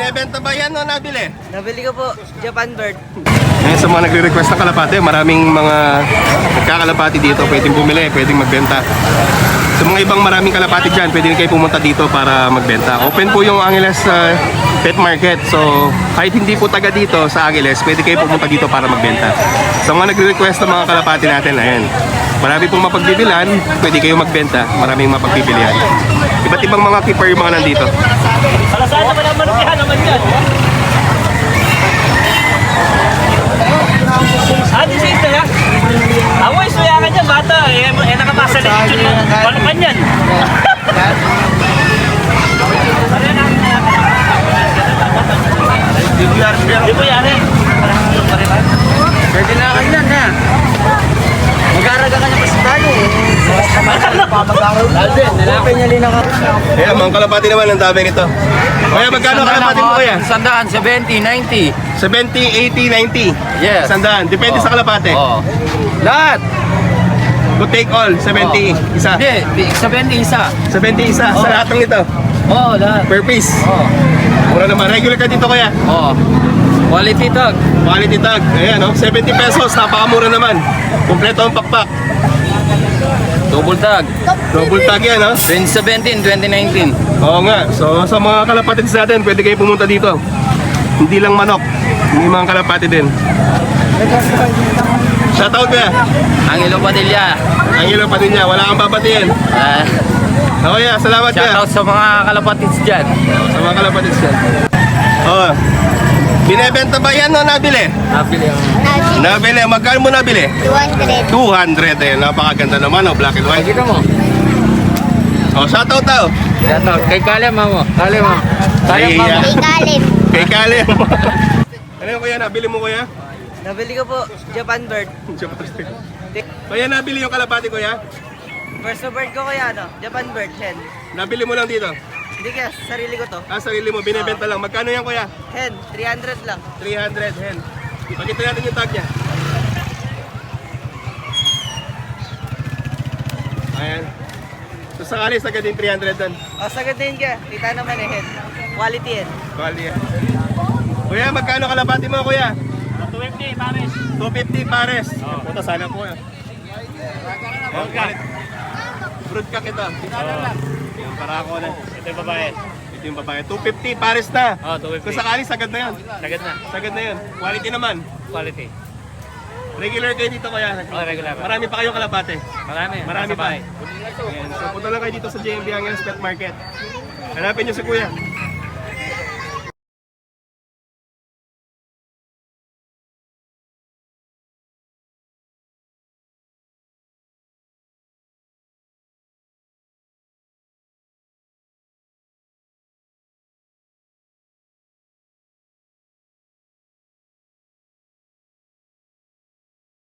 Binebenta ba yan o nabili? Nabili ko po, Japan bird. Ngayon sa mga nagre-request ng kalapate, maraming mga nagkakalapati dito, pwedeng bumili, pwedeng magbenta. Sa mga ibang maraming kalapati dyan, pwede kayo pumunta dito para magbenta. Open po yung Angeles Pet Market. So kahit hindi po taga dito sa Angeles, pwede kayo pumunta dito para magbenta. Sa mga nagre-request ng mga kalapati natin, ayan. Marami pong mapagbibilan, pwede kayo magbenta, maraming mapagbibilihan. Iba't ibang mga keeper yung mga nandito. Saan naman ang manukihan naman yan? Ate sister ha? Ako ay suyakan yan bata. Nakapasa na yung yun. Palukan yan. Di ko yari. Pwede na kayo na na. Mag-aaraga ka na pa sa tayo eh. Alvin, nalapin niya rin ako. Ayan, mga kalapati naman, ang dami nito. Kaya magkano kalapati mo kuya? Sandaan, 70, 90. 70, 80, 90. Yes. Sandaan. Depende sa kalapate. Oo. Lahat. To take all, 70 isa. Hindi, 70 isa. 70 isa sa lahat ng ito. Oo, lahat. Per piece. Oo. Mura naman. Regular ka dito kuya. Oo. Quality tag. Quality tag. Ayan, no? 70 pesos. Napakamura naman. Kompleto ang pakpak. Double tag. Double tag yan, no? 2017, 2019. Oo nga. So, sa mga kalapatid natin, pwede kayo pumunta dito. Hindi lang manok. May mga kalapati din. Shoutout kuya. Angelo Padilla. Ang ilaw pa din niya. Wala kang babatiin. Okay, salamat kuya. Shoutout sa mga kalapatids dyan. Sa mga kalapatid dyan. Oo. Binebenta ba yan o nabili? Nabili ang... Nabili. Magkano mo nabili? 200. 200 eh. Napakaganda naman o. Black and white. Kita mo. O, shoutout daw. Shoutout. Kay Kalem mo. Kalem mo. Kalem mo. Ay, Kay Kaleb. Kay Kali. Ano yung kuya? Nabili mo kuya? Nabili ko po, Japan bird. Kaya nabili yung kalapati kuya? First bird ko kaya ano, Japan bird, hen. Nabili mo lang dito? Hindi kaya, sarili ko to. Ah, sarili mo. Binebenta lang. Magkano yan kuya? Hen, 300 lang. 300 hen. Pakita natin yung tag niya. Ayan. So sakali sagad din 300 doon. O, sagad din ka. Kita naman eh, hen. Quality hen. Bali yan. Kuya, magkano kalapati mo kuya? 250 pares. 250 pares. Puta sana po. Broodcock ito. Yung para ako na. Ito yung babae. Ito yung babae. 250 pares na. Oo, 250. Kung sakali sagad na yun. Sagad na. Sagad na yun. Quality naman. Quality. Regular kayo dito kuya. Oh, regular. Marami pa kayong kalapate. Marami. Marami Nasa pa. bahay. Ayan. So punta lang kayo dito sa JMB Angeles Pet Market. Hanapin niyo si kuya.